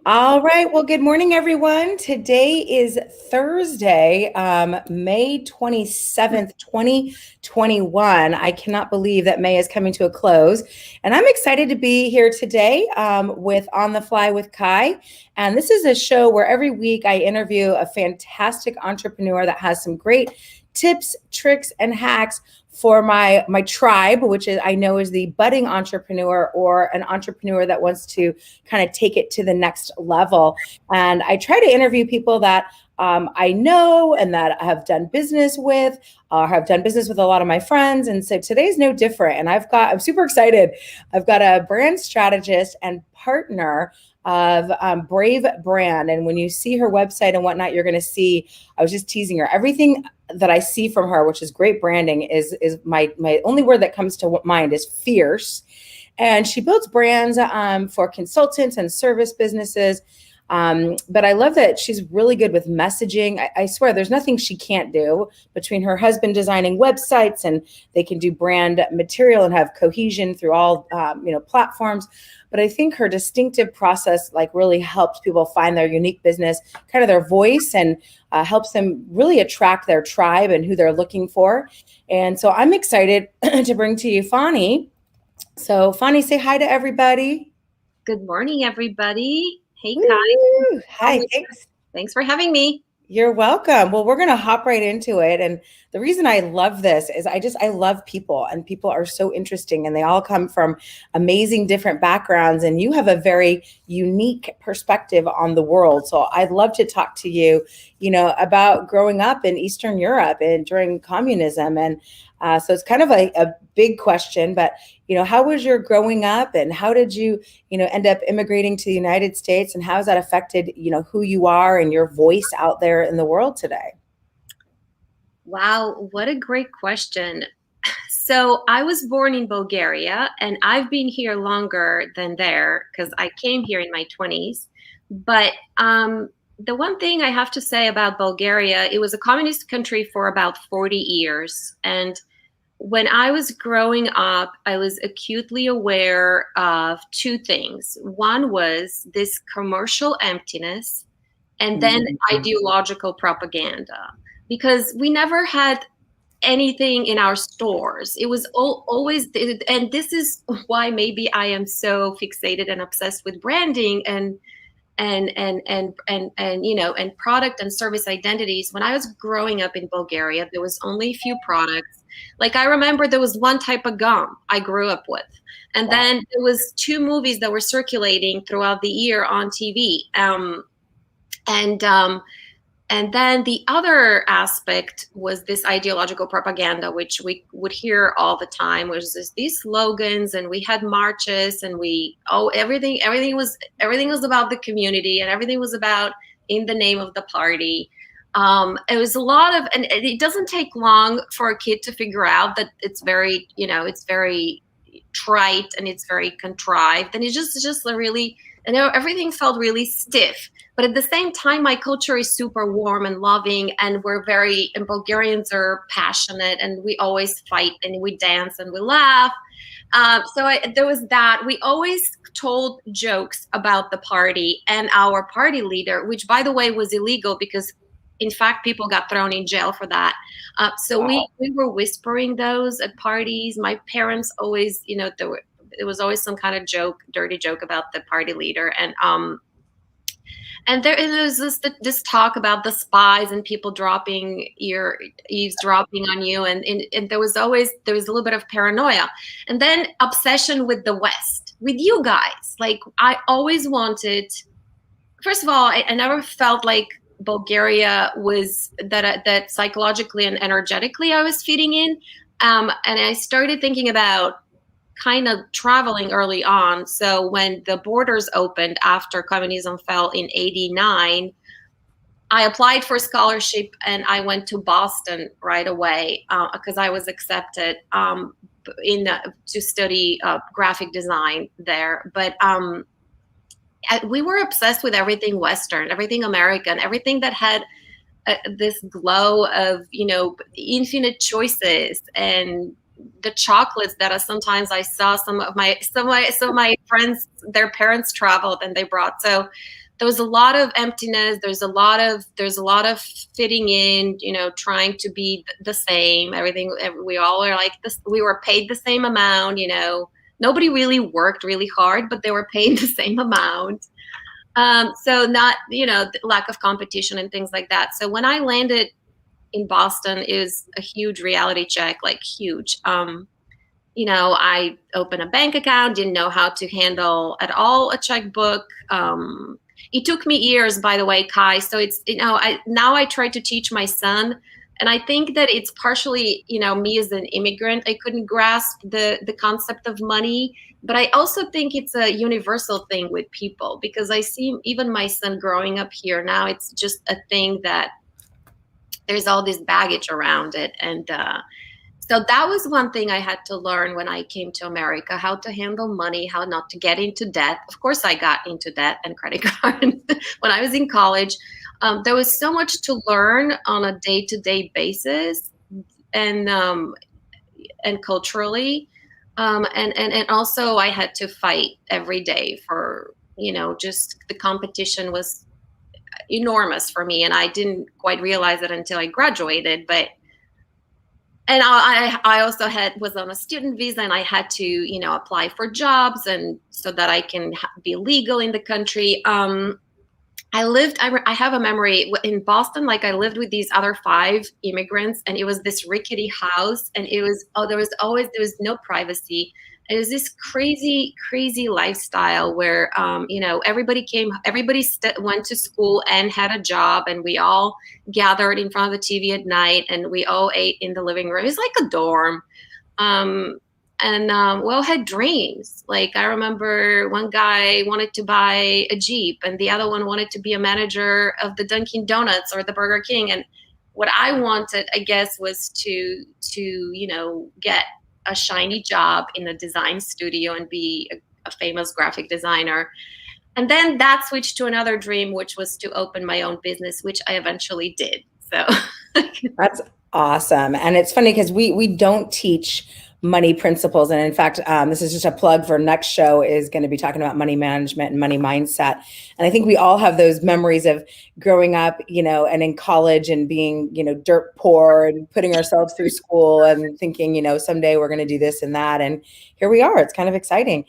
All right. Well, good morning, everyone. Today is Thursday, May 27th, 2021. I cannot believe that May is coming to a close. And I'm excited to be here today with On the Fly with Kai. And this is a show where every week I interview a fantastic entrepreneur that has some great tips, tricks, and hacks for my tribe, which is I know is the budding entrepreneur or an entrepreneur that wants to kind of take it to the next level. And I try to interview people that I know and that I have done business with, have done business with a lot of my friends. And so today's no different. And I'm super excited. I've got a brand strategist and partner of Brave Brand. And when you see her website and whatnot, you're going to see, I was just teasing her, everything that I see from her, which is great branding, is my only word that comes to mind is fierce. And she builds brands for consultants and service businesses. But I love that she's really good with messaging. I swear there's nothing she can't do between her husband designing websites and they can do brand material and have cohesion through all platforms. But I think her distinctive process really helps people find their unique business, kind of their voice, and helps them really attract their tribe and who they're looking for. And so I'm excited to bring to you FANI. So FANI, say hi to everybody. Good morning, everybody. Hey, Woo! Kai. Hi, thanks. Thanks for having me. You're welcome. Well, we're going to hop right into it. And the reason I love this is I love people, and people are so interesting, and they all come from amazing different backgrounds. And you have a very unique perspective on the world. So I'd love to talk to you, about growing up in Eastern Europe and during communism. And so it's kind of a big question, but, how was your growing up, and how did you, end up immigrating to the United States, and how has that affected, who you are and your voice out there in the world today? Wow, what a great question. So I was born in Bulgaria, and I've been here longer than there because I came here in my 20s. But the one thing I have to say about Bulgaria, it was a communist country for about 40 years. And when I was growing up, I was acutely aware of two things. One was this commercial emptiness, and then ideological propaganda, because we never had anything in our stores. It was always, and this is why maybe I am so fixated and obsessed with branding and product and service identities. When I was growing up in Bulgaria, there was only a few products. Like, I remember there was one type of gum I grew up with, and then there was two movies that were circulating throughout the year on TV. And then the other aspect was this ideological propaganda, which we would hear all the time, which is these slogans, and we had marches, and everything was about the community, and everything was about in the name of the party. It was a lot of, and it doesn't take long for a kid to figure out that it's very trite, and it's very contrived, and it's just really, everything felt really stiff. But at the same time, my culture is super warm and loving, and and Bulgarians are passionate, and we always fight, and we dance, and we laugh. There was that. We always told jokes about the party and our party leader, which, by the way, was illegal because, in fact, people got thrown in jail for that. We were whispering those at parties. My parents always, there was always some kind of dirty joke about the party leader. And there was this talk about the spies and people eavesdropping on you, and there was a little bit of paranoia, and then obsession with the West, with you guys. Like, I always wanted. First of all, I never felt like Bulgaria was that psychologically and energetically I was fitting in, and I started thinking about kind of traveling early on. So when the borders opened after communism fell in '89, I applied for a scholarship, and I went to Boston right away because I was accepted to study graphic design there. But we were obsessed with everything Western, everything American, everything that had this glow of infinite choices, and the chocolates that sometimes I saw some of my friends, their parents traveled and they brought. So there was a lot of emptiness. There's a lot of fitting in, trying to be the same. Everything, we all were like this. We were paid the same amount. Nobody really worked really hard, but they were paid the same amount. So not, lack of competition and things like that. So when I landed in Boston, it was a huge reality check, like huge. I opened a bank account, didn't know how to handle at all a checkbook. It took me years, by the way, Kai. So it's, now I try to teach my son. And I think that it's partially, me as an immigrant, I couldn't grasp the concept of money. But I also think it's a universal thing with people, because I see even my son growing up here now, it's just a thing that there's all this baggage around it. And so that was one thing I had to learn when I came to America, how to handle money, how not to get into debt. Of course, I got into debt and credit card when I was in college. There was so much to learn on a day-to-day basis, and culturally. And also I had to fight every day for, just the competition was enormous for me. And I didn't quite realize it until I graduated. And I also was on a student visa, and I had to, apply for jobs, and so that I can be legal in the country. I have a memory in Boston, like I lived with these other 5 immigrants, and it was this rickety house, and there was no privacy. It was this crazy, crazy lifestyle where, everybody went to school and had a job, and we all gathered in front of the TV at night, and we all ate in the living room. It was like a dorm. And we all had dreams. Like I remember one guy wanted to buy a Jeep, and the other one wanted to be a manager of the Dunkin' Donuts or the Burger King. And what I wanted, I guess, was to get a shiny job in a design studio and be a famous graphic designer. And then that switched to another dream, which was to open my own business, which I eventually did. So That's awesome. And it's funny because we don't teach money principles. And in fact, this is just a plug for next show is going to be talking about money management and money mindset. And I think we all have those memories of growing up, and in college and being, dirt poor and putting ourselves through school and thinking, someday we're going to do this and that. And here we are. It's kind of exciting.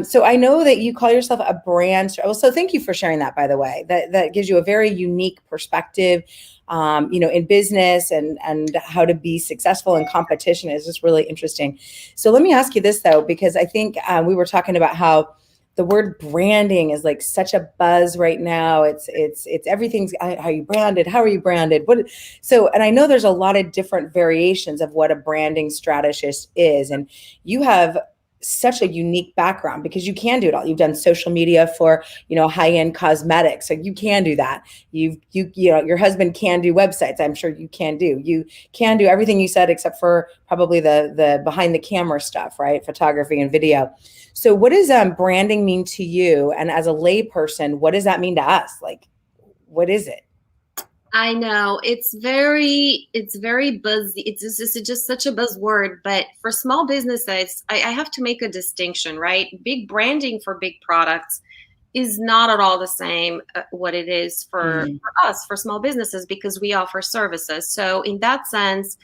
So I know that you call yourself a brand. So thank you for sharing that, by the way. That gives you a very unique perspective. In business and how to be successful in competition is just really interesting. So let me ask you this though, because I think we were talking about how the word branding is like such a buzz right now. It's everything's how are you branded? How are you branded? And I know there's a lot of different variations of what a branding strategist is, and you have such a unique background because you can do it all. You've done social media for, high-end cosmetics. So you can do that. Your husband can do websites. I'm sure you can do everything you said, except for probably the behind the camera stuff, right? Photography and video. So what does branding mean to you? And as a lay person, what does that mean to us? Like, what is it? I know it's very buzzy. It's just such a buzzword. But for small businesses, I have to make a distinction, right? Big branding for big products is not at all the same what it is for us, for small businesses, because we offer services. So in that sense,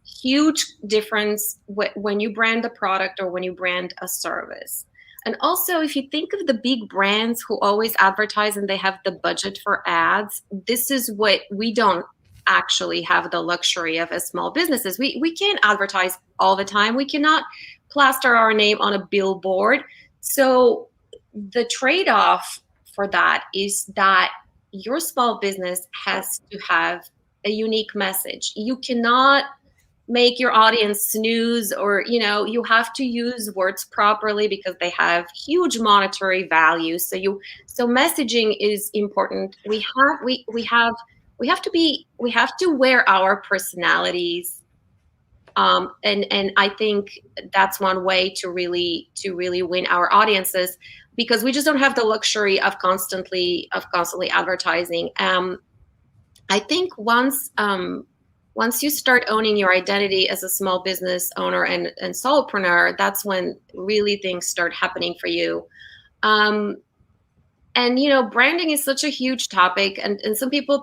huge difference when you brand a product or when you brand a service. And also, if you think of the big brands who always advertise and they have the budget for ads, this is what we don't actually have the luxury of as small businesses. We can't advertise all the time. We cannot plaster our name on a billboard. So the trade-off for that is that your small business has to have a unique message. You cannot make your audience snooze, or you have to use words properly because they have huge monetary value. So messaging is important. We have to wear our personalities, and I think that's one way to really win our audiences, because we just don't have the luxury of constantly advertising. I think once you start owning your identity as a small business owner and solopreneur, that's when really things start happening for you. And And you know, branding is such a huge topic, and some people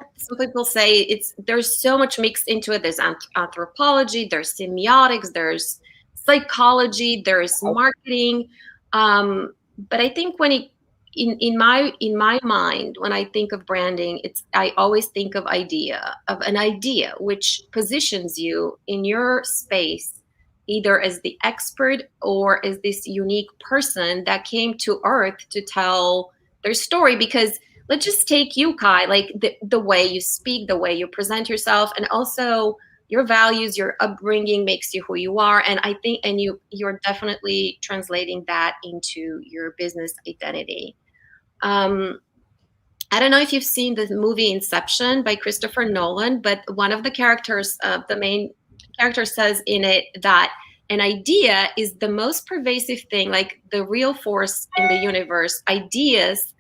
say there's so much mixed into it. There's anthropology, there's semiotics, there's psychology, there's marketing. But I think when it in my mind, when I think of branding, I always think of an idea which positions you in your space, either as the expert or as this unique person that came to earth to tell their story. Because let's just take you, Kai, like the way you speak, the way you present yourself, and also your values, your upbringing makes you who you are. And I think, and you're definitely translating that into your business identity. I don't know if you've seen the movie Inception by Christopher Nolan, but one of the characters, the main character, says in it that an idea is the most pervasive thing, like the real force in the universe. Ideas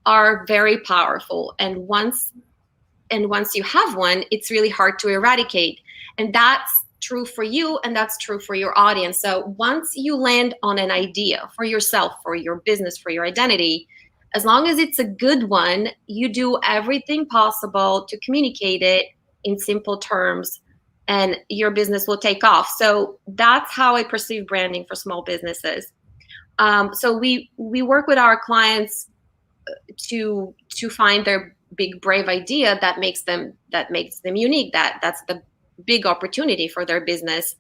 are very powerful, and once you have one, it's really hard to eradicate. And that's true for you, and that's true for your audience. So once you land on an idea for yourself, for your business, for your identity, as long as it's a good one, you do everything possible to communicate it in simple terms, and your business will take off. So that's how I perceive branding for small businesses. So we work with our clients to find their big brave idea that makes them unique. That's the big opportunity for their business.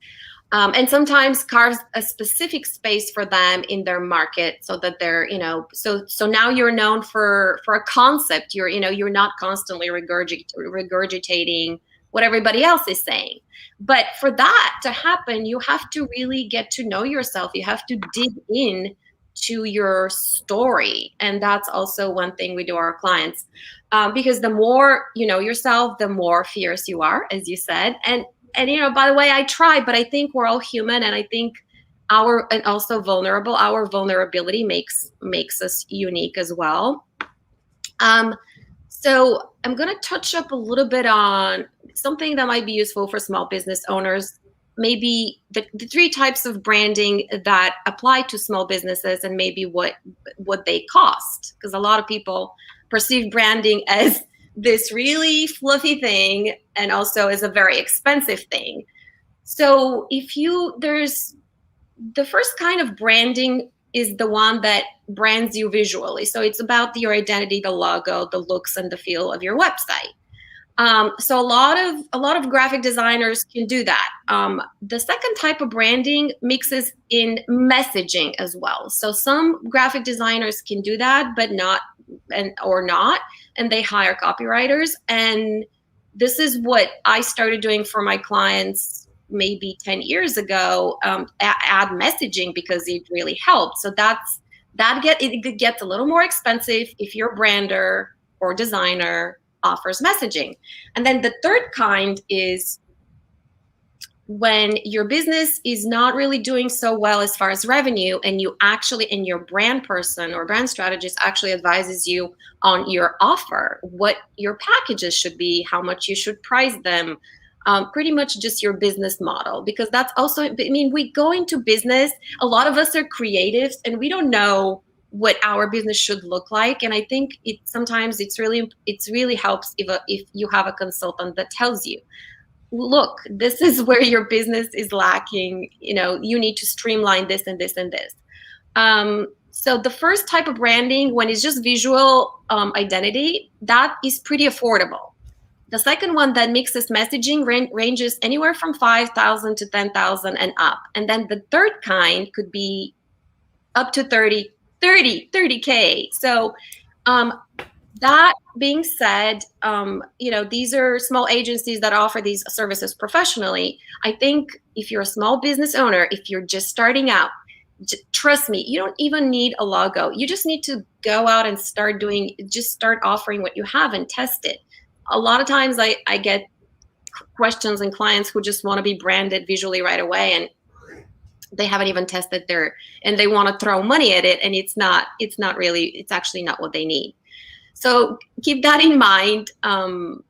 And sometimes carves a specific space for them in their market, so that they're, so now you're known for a concept. You're not constantly regurgitating what everybody else is saying. But for that to happen, you have to really get to know yourself. You have to dig in to your story. And that's also one thing we do our clients, because the more you know yourself, the more fierce you are, as you said. And by the way, I try, but I think we're all human, and I think and also vulnerable. Our vulnerability makes us unique as well. So I'm going to touch up a little bit on something that might be useful for small business owners. Maybe the three types of branding that apply to small businesses, and maybe what they cost. Because a lot of people perceive branding as this really fluffy thing, and also as a very expensive thing. So there's the first kind of branding is the one that brands you visually. So it's about your identity, the logo, the looks, and the feel of your website. So a lot of graphic designers can do that. The second type of branding mixes in messaging as well. So some graphic designers can do that, but not, and they hire copywriters. And this is what I started doing for my clients maybe 10 years ago, ad messaging, because it really helped. So it gets a little more expensive if your brander or designer offers messaging. And then the third kind is when your business is not really doing so well as far as revenue, and your brand person or brand strategist actually advises you on your offer, what your packages should be, how much you should price them, pretty much just your business model. Because that's also, we go into business, a lot of us are creatives, and we don't know what our business should look like. And I think sometimes it's really helps if you have a consultant that tells you, look, this is where your business is lacking. You need to streamline this and this and this. So the first type of branding, when it's just visual identity, that is pretty affordable. The second one that mixes messaging ranges anywhere from 5,000 to 10,000 and up. And then the third kind could be up to 30K. So that being said, these are small agencies that offer these services professionally. I think if you're a small business owner, if you're just starting out, trust me, you don't even need a logo. You just need to go out and start offering what you have and test it. A lot of times I get questions and clients who just want to be branded visually right away, and they haven't even tested and they want to throw money at it, and it's actually not what they need. So keep that in mind.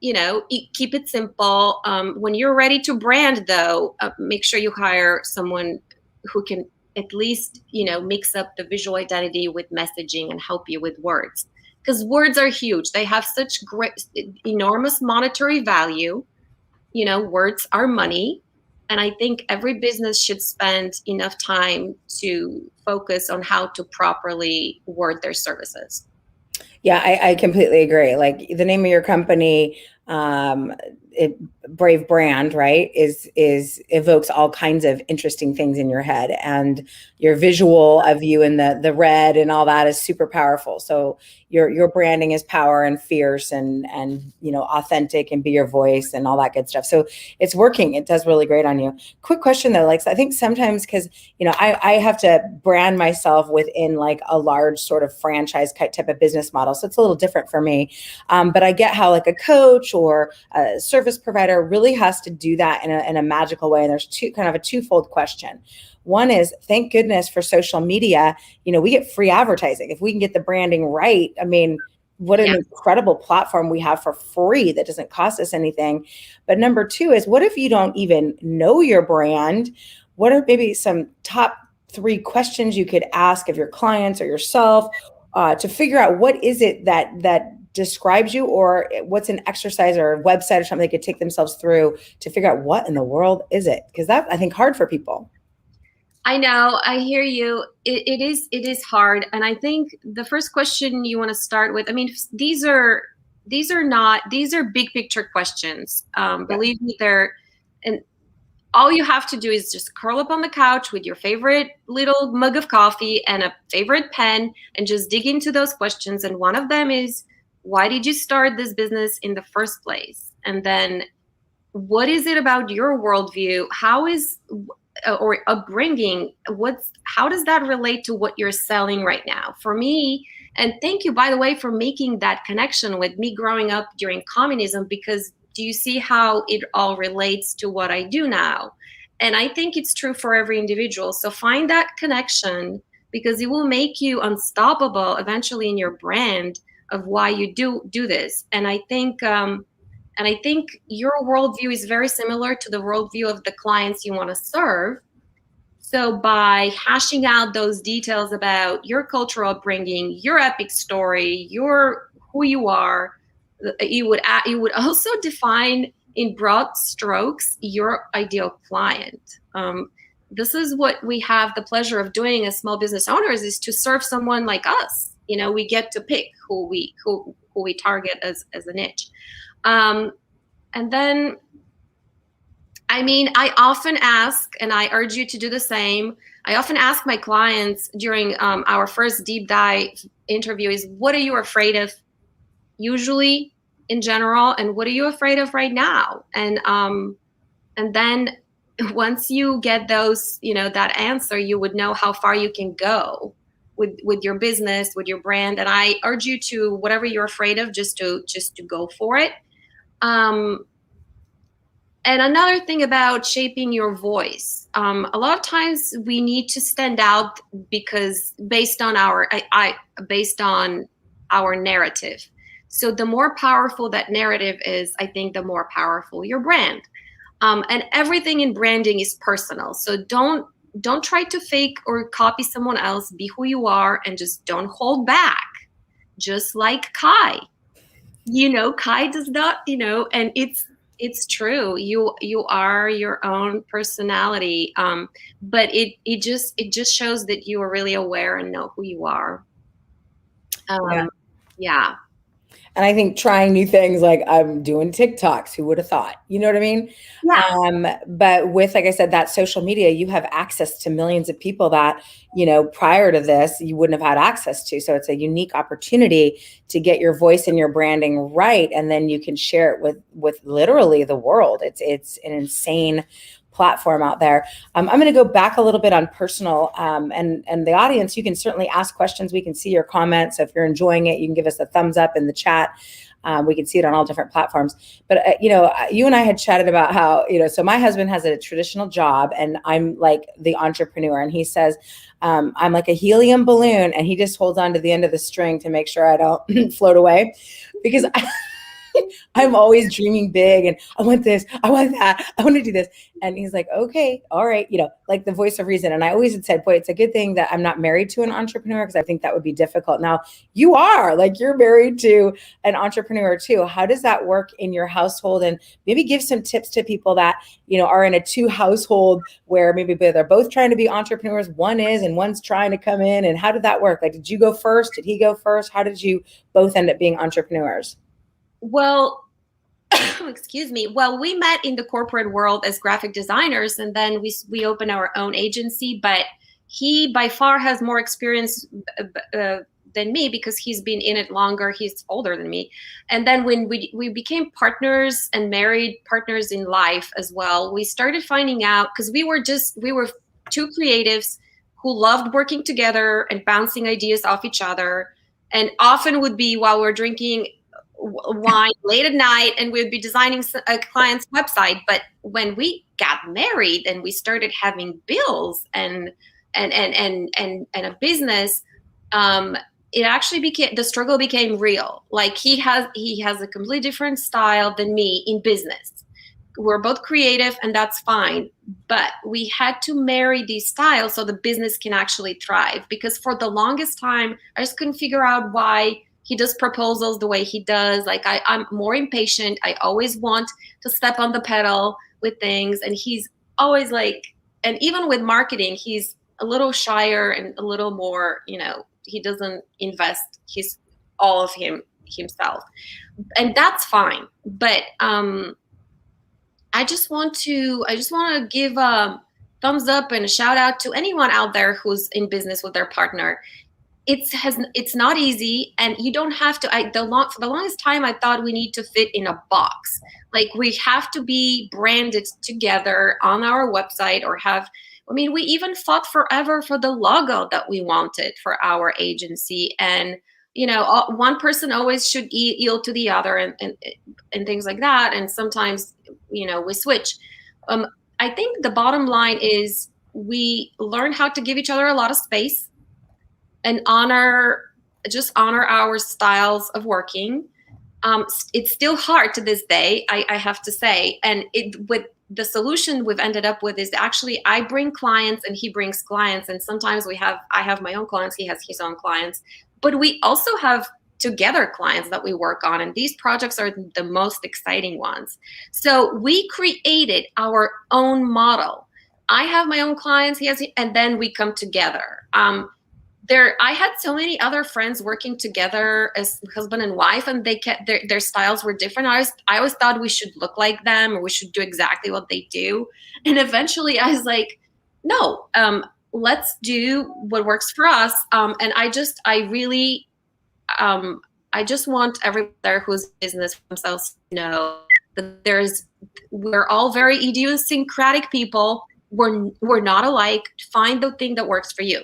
Keep it simple. When you're ready to brand, though, make sure you hire someone who can at least, mix up the visual identity with messaging and help you with words. Because words are huge. They have such great, enormous monetary value. Words are money. And I think every business should spend enough time to focus on how to properly word their services. Yeah, I completely agree. Like the name of your company, Brave Brand, right, is evokes all kinds of interesting things in your head, and your visual of you in the red and all that is super powerful. So your branding is power and fierce and authentic, and be your voice and all that good stuff. So it's working. It does really great on you. Quick question though, like I think sometimes because I have to brand myself within like a large sort of franchise type of business model, so it's a little different for me. But I get how like a coach or a service provider really has to do that in a magical way. And there's a twofold question. One is, thank goodness for social media. We get free advertising. If we can get the branding right, I mean, what an incredible platform we have for free that doesn't cost us anything. But number two is, what if you don't even know your brand? What are maybe some top 3 questions you could ask of your clients or yourself to figure out what is it that describes you, or what's an exercise or a website or something they could take themselves through to figure out what in the world is it? Because that's, I think, hard for people. I know, I hear you. It is hard. And I think the first question you want to start with, I mean, these are big picture questions. Believe me, and all you have to do is just curl up on the couch with your favorite little mug of coffee and a favorite pen and just dig into those questions. And one of them is, why did you start this business in the first place? And then what is it about your worldview? Or upbringing, how does that relate to what you're selling right now? For me, and thank you, by the way, for making that connection with me growing up during communism, because do you see how it all relates to what I do now? And I think it's true for every individual. So find that connection, because it will make you unstoppable eventually in your brand of why you do this. And I think your worldview is very similar to the worldview of the clients you want to serve. So by hashing out those details about your cultural upbringing, your epic story, who you are, you would also define in broad strokes your ideal client. This is what we have the pleasure of doing as small business owners, is to serve someone like us. We get to pick who we target as a niche. And then, I mean, I often ask, and I urge you to do the same, I often ask my clients during our first deep dive interview is, what are you afraid of usually in general, and what are you afraid of right now? And then once you get those, that answer, you would know how far you can go with your business, with your brand. And I urge you to, whatever you're afraid of, just to go for it. And another thing about shaping your voice, a lot of times we need to stand out because based on our narrative. So the more powerful that narrative is, I think the more powerful your brand. And everything in branding is personal. So don't try to fake or copy someone else. Be who you are, and just don't hold back. Just like Kai. Kai does not, and it's true. You are your own personality. But it just shows that you are really aware and know who you are. Yeah. And I think trying new things, like I'm doing TikToks, who would have thought? You know what I mean? Yeah. But with, like I said, that social media, you have access to millions of people that, prior to this, you wouldn't have had access to. So it's a unique opportunity to get your voice and your branding right. And then you can share it with literally the world. It's an insane platform out there. I'm going to go back a little bit on personal, and the audience, you can certainly ask questions. We can see your comments. So if you're enjoying it, you can give us a thumbs up in the chat. We can see it on all different platforms. But, you and I had chatted about how, so my husband has a traditional job and I'm like the entrepreneur, and he says, I'm like a helium balloon, and he just holds on to the end of the string to make sure I don't float away, because I'm always dreaming big and I want this, I want that, I want to do this. And he's like, okay, all right, like the voice of reason. And I always had said, boy, it's a good thing that I'm not married to an entrepreneur, because I think that would be difficult. Now you are, like, you're married to an entrepreneur too. How does that work in your household? And maybe give some tips to people that, are in a two household where maybe they're both trying to be entrepreneurs. One is, and one's trying to come in. And how did that work? Like, did you go first? Did he go first? How did you both end up being entrepreneurs? Well, excuse me. Well, we met in the corporate world as graphic designers, and then we opened our own agency. But he by far has more experience than me, because he's been in it longer. He's older than me. And then when we became partners and married partners in life as well, we started finding out, because we were two creatives who loved working together and bouncing ideas off each other, and often would be while we're drinking wine late at night, and we'd be designing a client's website. But when we got married and we started having bills and a business, it actually the struggle became real. Like, he has a completely different style than me in business. We're both creative, and that's fine, but we had to marry these styles so the business can actually thrive. Because for the longest time, I just couldn't figure out why he does proposals the way he does. Like, I'm more impatient. I always want to step on the pedal with things. And he's always like, and even with marketing, he's a little shyer and a little more, he doesn't invest all of himself. And that's fine. But I just want to give a thumbs up and a shout out to anyone out there who's in business with their partner. It's not easy, and you don't have to. For the longest time, I thought we need to fit in a box. Like, we have to be branded together on our website, or have. I mean, we even fought forever for the logo that we wanted for our agency, and one person always should yield to the other, and things like that. And sometimes, we switch. I think the bottom line is we learn how to give each other a lot of space, and honor our styles of working. It's still hard to this day, I have to say. And with the solution we've ended up with is actually I bring clients and he brings clients. And sometimes I have my own clients, he has his own clients, but we also have together clients that we work on. And these projects are the most exciting ones. So we created our own model. I have my own clients, he has, and then we come together. I had so many other friends working together as husband and wife, and their styles were different. I always thought we should look like them, or we should do exactly what they do. And eventually I was like, no, let's do what works for us. And I just want everyone there who's business for themselves to know that we're all very idiosyncratic people. We're not alike. Find the thing that works for you.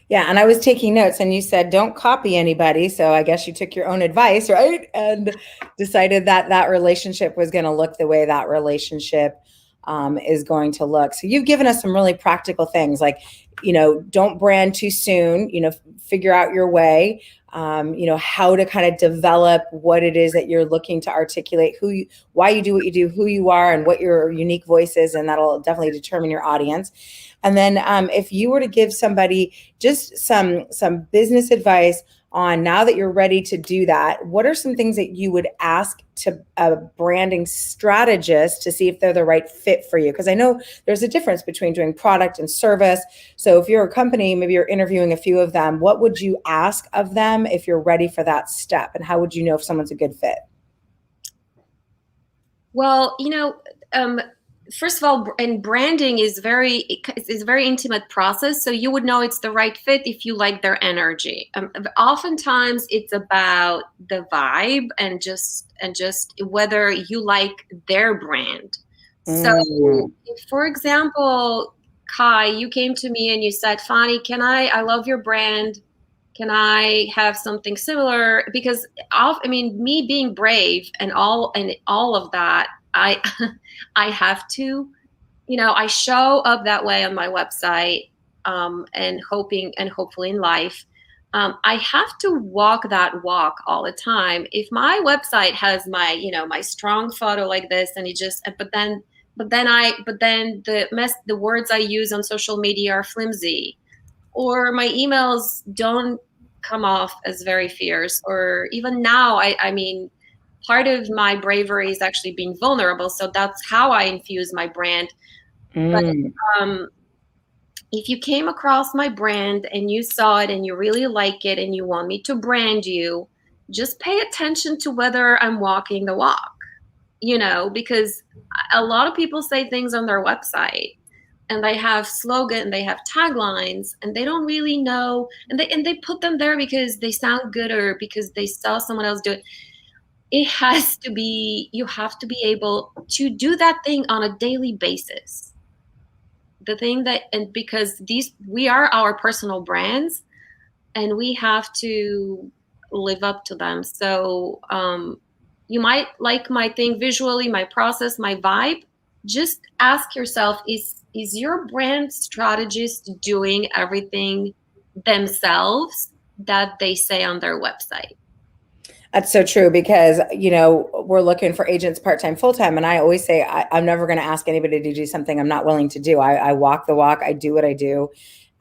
Yeah. And I was taking notes, and you said, don't copy anybody. So I guess you took your own advice, right? And decided that relationship was going to look the way that relationship is going to look. So you've given us some really practical things, like, don't brand too soon, figure out your way, how to kind of develop what it is that you're looking to articulate, why you do what you do, who you are, and what your unique voice is. And that'll definitely determine your audience. And then if you were to give somebody just some business advice on, now that you're ready to do that, what are some things that you would ask to a branding strategist to see if they're the right fit for you? Because I know there's a difference between doing product and service. So if you're a company, maybe you're interviewing a few of them, what would you ask of them if you're ready for that step? And how would you know if someone's a good fit? Well, first of all, and branding is a very intimate process. So you would know it's the right fit if you like their energy. Oftentimes it's about the vibe and just whether you like their brand. So if, for example, Kai, you came to me and you said, Fani, I love your brand. Can I have something similar? Because me being brave and all of that, I have to, I show up that way on my website, and hopefully in life. I have to walk that walk all the time. If my website has my, my strong photo like this, and but then the words I use on social media are flimsy, or my emails don't come off as very fierce, or even now, I mean, part of my bravery is actually being vulnerable. So that's how I infuse my brand. But Mm. um, if you came across my brand and you saw it and you really like it and you want me to brand you, just pay attention to whether I'm walking the walk, because a lot of people say things on their website, and they have slogan, they have taglines, and they don't really know, and they put them there because they sound good or because they saw someone else do it. It has to be, you have to be able to do that thing on a daily basis. The thing that, and because we are our personal brands, and we have to live up to them. So you might like my thing visually, my process, my vibe. Just ask yourself, is your brand strategist doing everything themselves that they say on their website? That's so true because, we're looking for agents part-time, full-time. And I always say, I'm never going to ask anybody to do something I'm not willing to do. I walk the walk. I do what I do.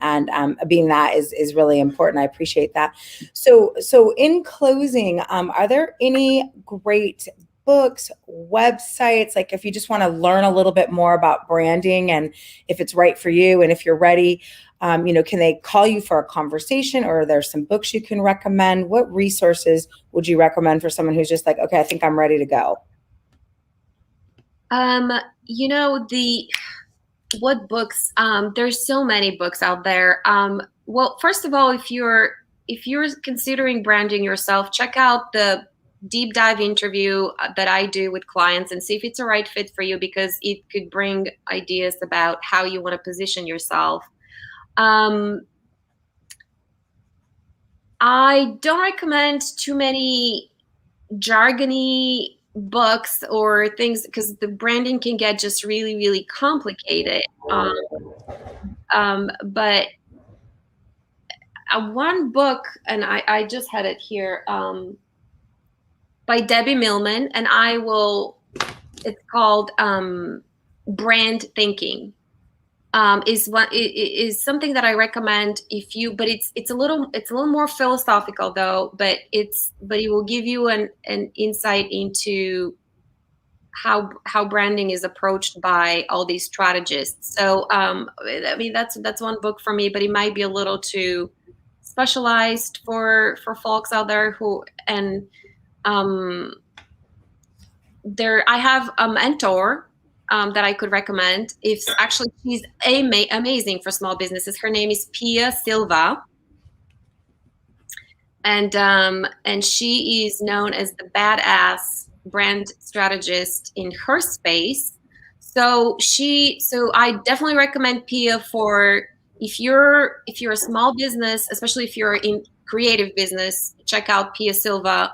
And being that is really important. I appreciate that. So in closing, are there any great books, websites, like if you just want to learn a little bit more about branding and if it's right for you and if you're ready, can they call you for a conversation, or are there some books you can recommend? What resources would you recommend for someone who's just like, okay, I think I'm ready to go? The what books? There's so many books out there. Well, first of all, if you're considering branding yourself, check out the deep dive interview that I do with clients and see if it's a right fit for you, because it could bring ideas about how you want to position yourself. Um, I don't recommend too many jargony books or things, because the branding can get just really, really complicated. But one book, and I just had it here, by Debbie Millman, and it's called Brand Thinking. Is something that I recommend if you, but it's a little more philosophical though, but it will give you an insight into how branding is approached by all these strategists. So I mean, that's one book for me, but it might be a little too specialized for folks out there who, and um I have a mentor that I could recommend. If actually, she's amazing for small businesses. Her name is Pia Silva, and she is known as the badass brand strategist in her space. So I definitely recommend Pia for if you're a small business, especially if you're in creative business. Check out Pia Silva.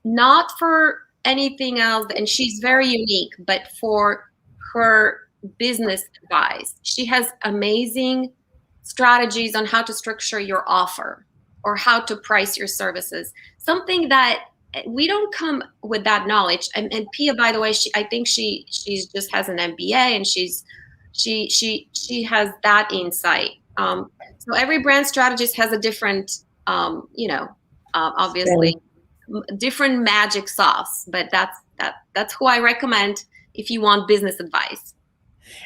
Not for anything else, and she's very unique, but for her business advice. She has amazing strategies on how to structure your offer or how to price your services, something that we don't come with that knowledge. And Pia, by the way, I think she's just has an MBA, and she has that insight. So every brand strategist has a different, obviously different magic sauce, but that's who I recommend if you want business advice.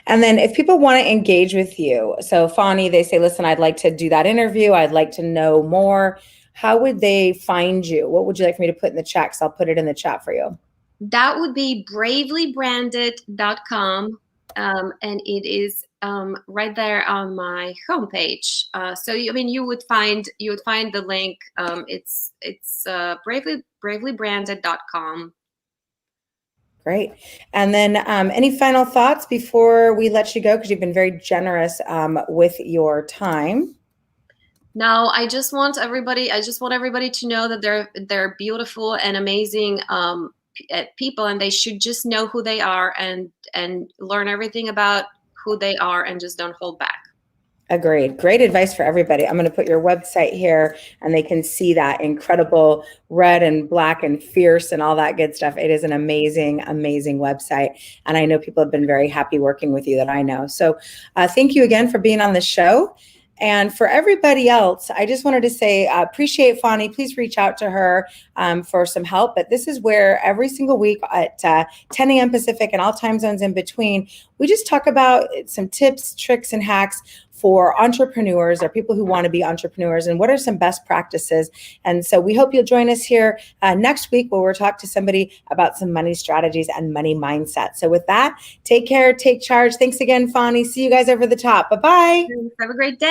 And then if people want to engage with you, so FANI, they say, listen, I'd like to do that interview. I'd like to know more. How would they find you? What would you like for me to put in the chat? So I'll put it in the chat for you. That would be bravelybranded.com. And it is right there on my homepage. So you would find the link. It's bravelybranded.com. Great. And then any final thoughts before we let you go? Because you've been very generous with your time. No, I just want everybody to know that they're beautiful and amazing people, and they should just know who they are and learn everything about who they are, and just don't hold back. Agreed. Great advice for everybody. I'm going to put your website here and they can see that incredible red and black and fierce and all that good stuff. It is an amazing, amazing website. And I know people have been very happy working with you that I know. So thank you again for being on the show. And for everybody else, I just wanted to say, appreciate FANI. Please reach out to her for some help. But this is where every single week at 10 a.m. Pacific and all time zones in between, we just talk about some tips, tricks, and hacks for entrepreneurs or people who want to be entrepreneurs and what are some best practices. And so we hope you'll join us here next week where we'll talk to somebody about some money strategies and money mindset. So with that, take care, take charge. Thanks again, FANI. See you guys over the top. Bye-bye. Have a great day.